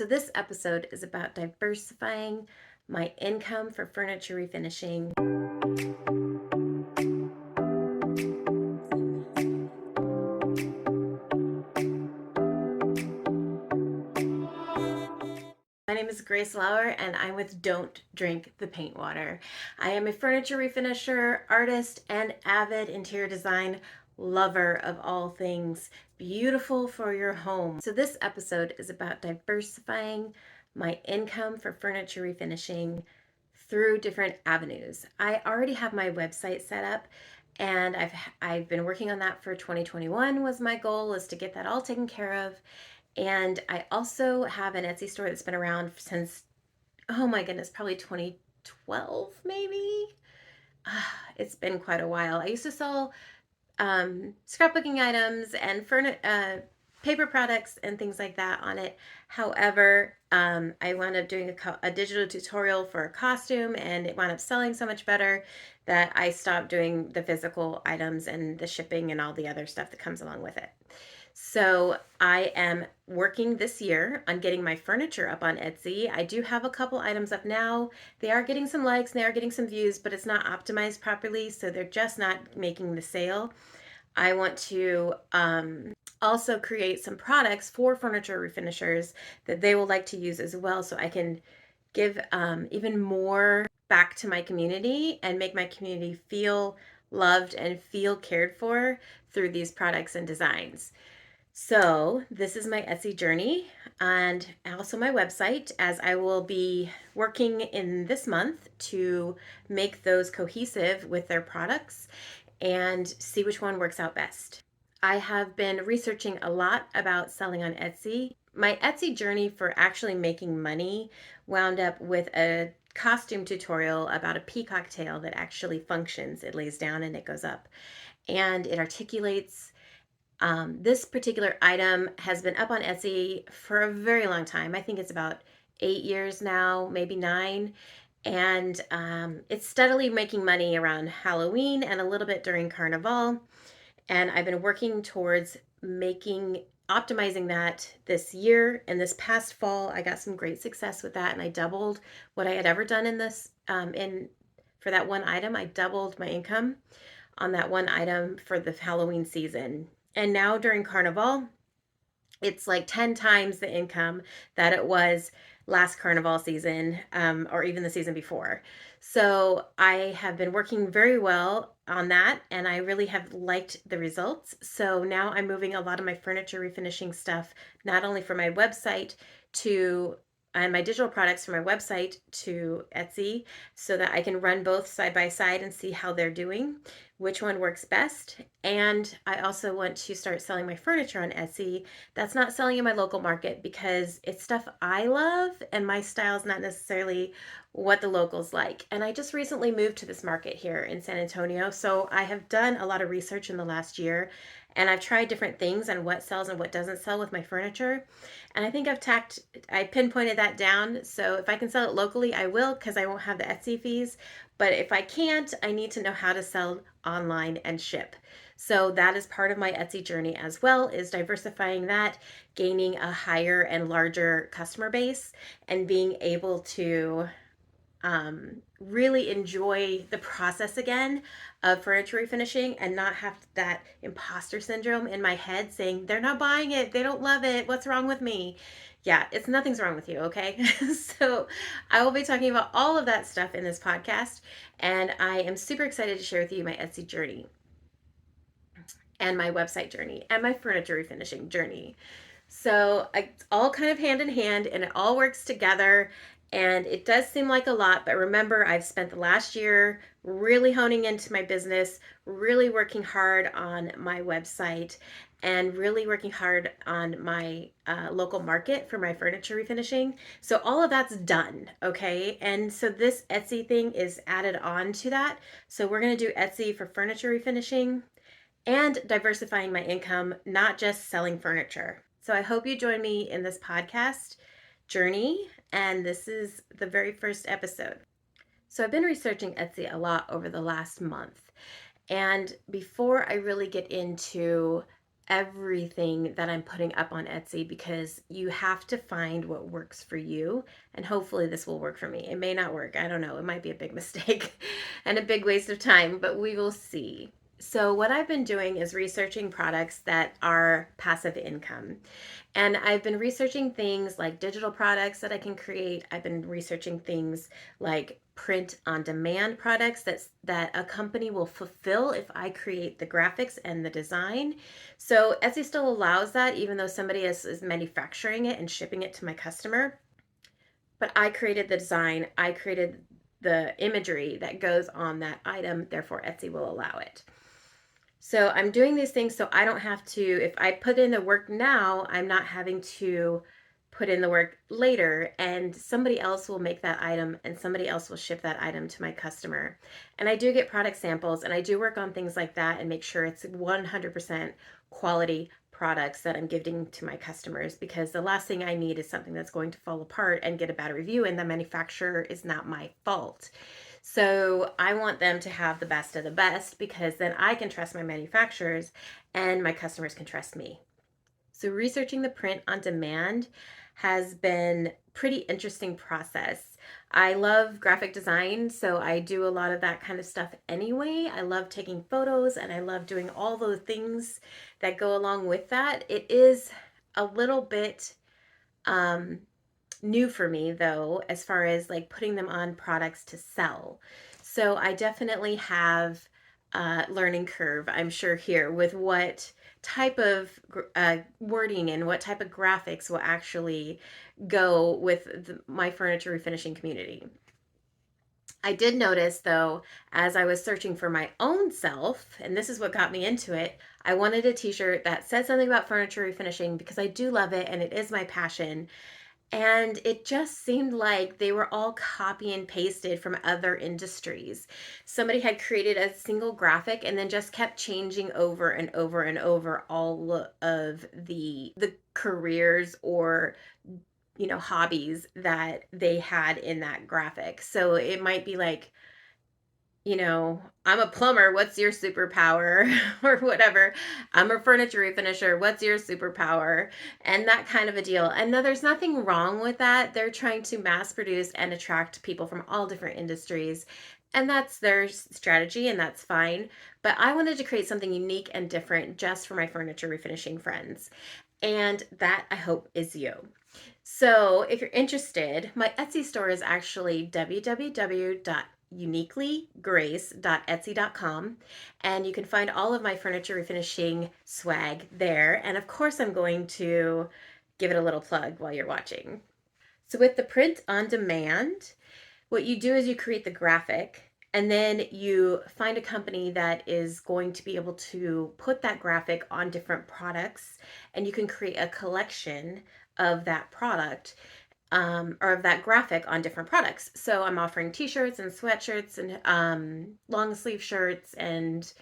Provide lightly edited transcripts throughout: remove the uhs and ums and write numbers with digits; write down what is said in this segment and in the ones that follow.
So this episode is about diversifying my income for furniture refinishing. My name is Grace Lauer and I'm with Don't Drink the Paint Water. I am a furniture refinisher, artist, and avid interior design lover of all things beautiful for your home. So this episode is about diversifying my income for furniture refinishing through different avenues. I already have my website set up and I've been working on that for 2021 was my goal is to get that all taken care of. And I also have an Etsy store that's been around since, oh my goodness, probably 2012 maybe. It's been quite a while. I used to sell scrapbooking items and paper products and things like that on it. However, I wound up doing a digital tutorial for a costume and it wound up selling so much better that I stopped doing the physical items and the shipping and all the other stuff that comes along with it. So I am working this year on getting my furniture up on Etsy. I do have a couple items up now. They are getting some likes, they are getting some views, but it's not optimized properly, so they're just not making the sale. I want to also create some products for furniture refinishers that they will like to use as well, so I can give even more back to my community and make my community feel loved and feel cared for through these products and designs. So this is my Etsy journey and also my website, as I will be working in this month to make those cohesive with their products and see which one works out best. I have been researching a lot about selling on Etsy. My Etsy journey for actually making money wound up with a costume tutorial about a peacock tail that actually functions. It lays down and it goes up and it articulates. This particular item has been up on Etsy for a very long time. I think it's about 8 years now, maybe 9. And it's steadily making money around Halloween and a little bit during Carnival. And I've been working towards optimizing that this year. And this past fall, I got some great success with that. And I doubled what I had ever done in this, for that one item. I doubled my income on that one item for the Halloween season. And now during Carnival, it's like 10 times the income that it was last Carnival season, or even the season before. So I have been working very well on that and I really have liked the results. So now I'm moving a lot of my furniture refinishing stuff, not only for my website to and my digital products for my website to Etsy so that I can run both side by side and see how they're doing, which one works best. And I also want to start selling my furniture on Etsy. That's not selling in my local market because it's stuff I love and my style is not necessarily what the locals like. And I just recently moved to this market here in San Antonio, so I have done a lot of research in the last year and I've tried different things on what sells and what doesn't sell with my furniture. And I think I pinpointed that down. So if I can sell it locally, I will because I won't have the Etsy fees. But if I can't, I need to know how to sell online and ship. So that is part of my Etsy journey as well, is diversifying that, gaining a higher and larger customer base, and being able to really enjoy the process again of furniture refinishing and not have that imposter syndrome in my head saying, they're not buying it, they don't love it, what's wrong with me? Yeah, nothing's wrong with you, okay? So I will be talking about all of that stuff in this podcast, and I am super excited to share with you my Etsy journey and my website journey and my furniture refinishing journey. So it's all kind of hand in hand and it all works together. And it does seem like a lot, but remember, I've spent the last year really honing into my business, really working hard on my website, and really working hard on my local market for my furniture refinishing. So all of that's done, okay? And so this Etsy thing is added on to that. So we're going to do Etsy for furniture refinishing and diversifying my income, not just selling furniture. So I hope you join me in this podcast journey, and this is the very first episode. So I've been researching Etsy a lot over the last month. And before I really get into everything that I'm putting up on Etsy because you have to find what works for you. And hopefully this will work for me. It may not work. I don't know. It might be a big mistake and a big waste of time, but we will see. So, what I've been doing is researching products that are passive income. And I've been researching things like digital products that I can create. I've been researching things like print on demand products that a company will fulfill if I create the graphics and the design. So Etsy still allows that even though somebody is manufacturing it and shipping it to my customer. But I created the design, I created the imagery that goes on that item, therefore Etsy will allow it. So I'm doing these things so I don't have to, if I put in the work now, I'm not having to put in the work later, and somebody else will make that item and somebody else will ship that item to my customer. And I do get product samples and I do work on things like that and make sure it's 100% quality products that I'm giving to my customers, because the last thing I need is something that's going to fall apart and get a bad review, and the manufacturer is not my fault. So I want them to have the best of the best because then I can trust my manufacturers and my customers can trust me. So researching the print on demand has been pretty interesting process. I love graphic design, so I do a lot of that kind of stuff anyway. I love taking photos and I love doing all those things that go along with that. It is a little bit um, new for me though, as far as like putting them on products to sell. So I definitely have a learning curve, I'm sure, here with what type of wording and what type of graphics will actually go with my furniture refinishing community. I did notice though, as I was searching for my own self, and this is what got me into it, I wanted a t-shirt that said something about furniture refinishing because I do love it and it is my passion. And it just seemed like they were all copy and pasted from other industries. Somebody had created a single graphic and then just kept changing over and over and over all of the careers or hobbies that they had in that graphic. So it might be like, I'm a plumber, what's your superpower? Or whatever. I'm a furniture refinisher, what's your superpower? And that kind of a deal. And no, there's nothing wrong with that. They're trying to mass produce and attract people from all different industries. And that's their strategy, and that's fine. But I wanted to create something unique and different just for my furniture refinishing friends. And that, I hope, is you. So if you're interested, my Etsy store is actually www.uniquelygrace.etsy.com, and you can find all of my furniture refinishing swag there. And of course, I'm going to give it a little plug while you're watching. So with the print on demand, what you do is you create the graphic and then you find a company that is going to be able to put that graphic on different products, and you can create a collection of that product, or of that graphic on different products. So I'm offering t-shirts and sweatshirts and long sleeve shirts and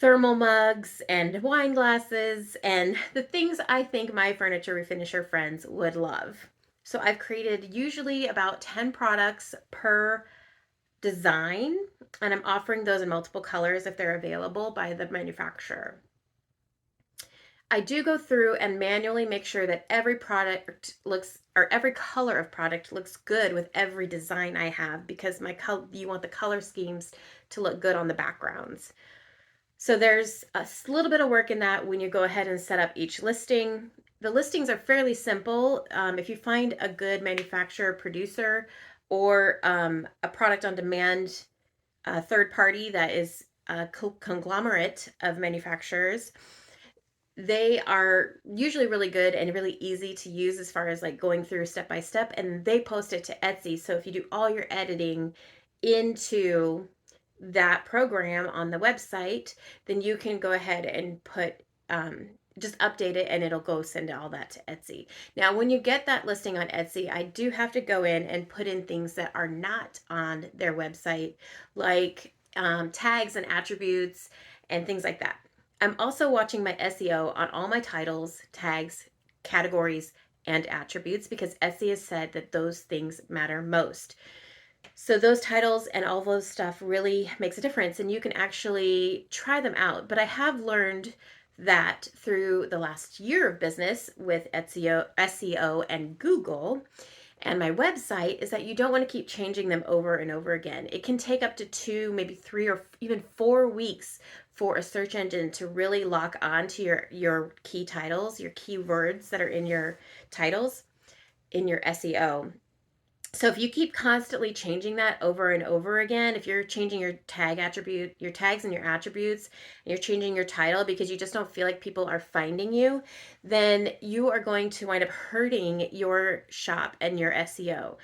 thermal mugs and wine glasses and the things I think my furniture refinisher friends would love. So I've created usually about 10 products per design, and I'm offering those in multiple colors if they're available by the manufacturer. I do go through and manually make sure that every product looks, or every color of product looks good with every design I have, because you want the color schemes to look good on the backgrounds. So there's a little bit of work in that when you go ahead and set up each listing. The listings are fairly simple. If you find a good manufacturer, producer, or a product on demand third party that is a conglomerate of manufacturers, they are usually really good and really easy to use as far as like going through step by step, and they post it to Etsy. So if you do all your editing into that program on the website, then you can go ahead and put just update it and it'll go send all that to Etsy. Now, when you get that listing on Etsy, I do have to go in and put in things that are not on their website, like tags and attributes and things like that. I'm also watching my SEO on all my titles, tags, categories, and attributes, because Etsy has said that those things matter most. So those titles and all those stuff really makes a difference, and you can actually try them out. But I have learned that through the last year of business with SEO and Google and my website is that you don't want to keep changing them over and over again. It can take up to 2, maybe 3 or even 4 weeks for a search engine to really lock on to your key titles, your keywords that are in your titles in your SEO. So if you keep constantly changing that over and over again, if you're changing your tag attribute, your tags and your attributes, and you're changing your title because you just don't feel like people are finding you, then you are going to wind up hurting your shop and your SEO.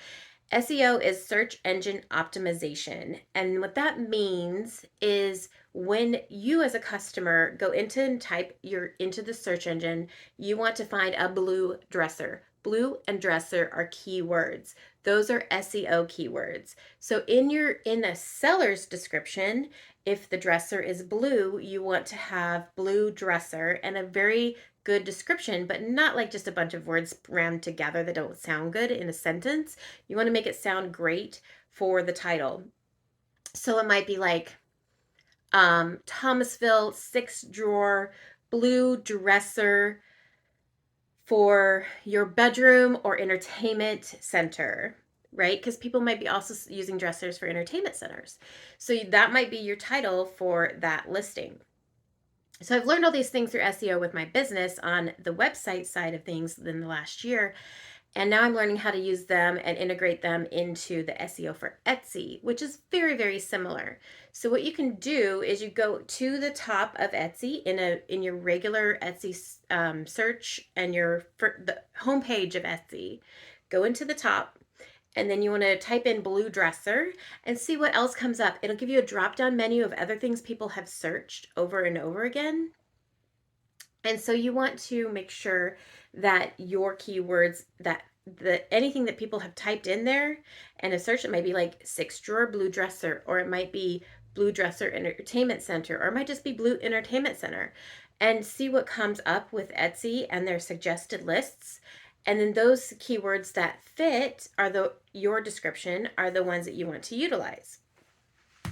SEO is search engine optimization. And what that means is when you as a customer go into and type into the search engine, you want to find a blue dresser. Blue and dresser are keywords. Those are SEO keywords. So in a seller's description, if the dresser is blue, you want to have blue dresser and a very good description, but not like just a bunch of words rammed together that don't sound good in a sentence. You want to make it sound great for the title. So it might be like Thomasville 6-drawer blue dresser for your bedroom or entertainment center, right? Because people might be also using dressers for entertainment centers. So that might be your title for that listing. So I've learned all these things through SEO with my business on the website side of things in the last year. And now I'm learning how to use them and integrate them into the SEO for Etsy, which is very, very similar. So what you can do is you go to the top of Etsy in your regular Etsy search and the homepage of Etsy. Go into the top, and then you want to type in blue dresser and see what else comes up. It'll give you a drop-down menu of other things people have searched over and over again. And so you want to make sure that your keywords, that anything that people have typed in there and a search, it might be like 6-drawer blue dresser, or it might be blue dresser entertainment center, or it might just be blue entertainment center, and see what comes up with Etsy and their suggested lists. And then those keywords that fit your description are the ones that you want to utilize.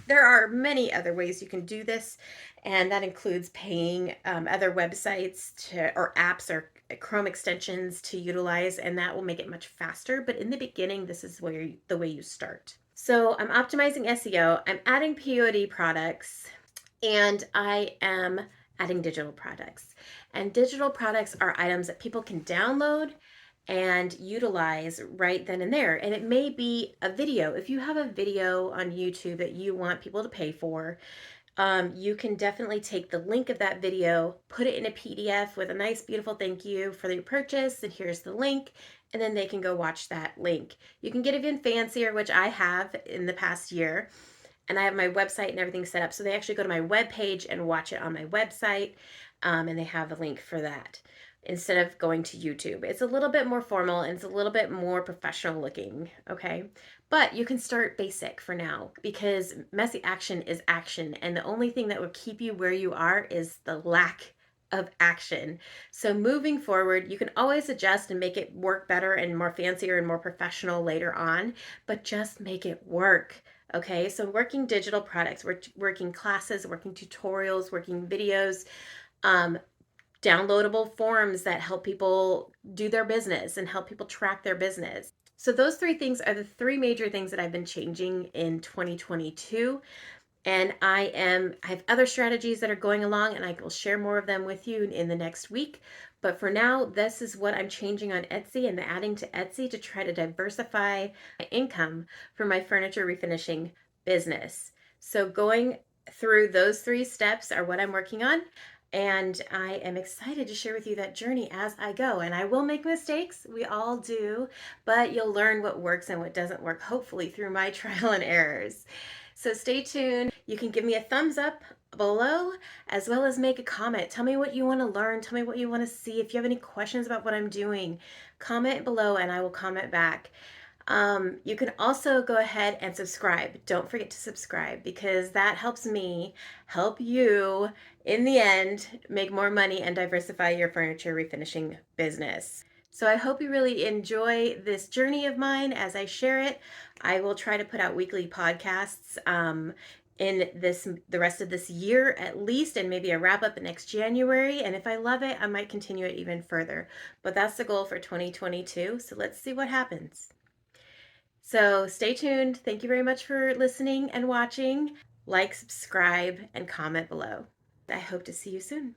There are many other ways you can do this, and that includes paying other websites or apps or Chrome extensions to utilize, and that will make it much faster. But in the beginning, this is the way you start. So I'm optimizing SEO, I'm adding POD products, and I am adding digital products. And digital products are items that people can download and utilize right then and there. And it may be a video. If you have a video on YouTube that you want people to pay for, you can definitely take the link of that video, put it in a PDF with a nice, beautiful thank you for your purchase, and here's the link, and then they can go watch that link. You can get even fancier, which I have in the past year, and I have my website and everything set up. So they actually go to my web page and watch it on my website, and they have a link for that instead of going to YouTube. It's a little bit more formal and it's a little bit more professional looking, okay? But you can start basic for now because messy action is action, and the only thing that will keep you where you are is the lack of action. So moving forward, you can always adjust and make it work better and more fancier and more professional later on, but just make it work. Okay, so working digital products, working classes, working tutorials, working videos, downloadable forms that help people do their business and help people track their business. So those 3 things are the 3 major things that I've been changing in 2022. And I have other strategies that are going along, and I will share more of them with you in the next week. But for now, this is what I'm changing on Etsy and adding to Etsy to try to diversify my income for my furniture refinishing business. So going through those 3 steps are what I'm working on. And I am excited to share with you that journey as I go. And I will make mistakes. We all do. But you'll learn what works and what doesn't work, hopefully, through my trial and errors. So stay tuned. You can give me a thumbs up below as well as make a comment. Tell me what you want to learn. Tell me what you want to see. If you have any questions about what I'm doing, comment below and I will comment back. You can also go ahead and subscribe. Don't forget to subscribe because that helps me help you in the end make more money and diversify your furniture refinishing business. So I hope you really enjoy this journey of mine as I share it. I will try to put out weekly podcasts in the rest of this year at least, and maybe a wrap up next January. And if I love it, I might continue it even further. But that's the goal for 2022. So let's see what happens. So stay tuned. Thank you very much for listening and watching. Like, subscribe, and comment below. I hope to see you soon.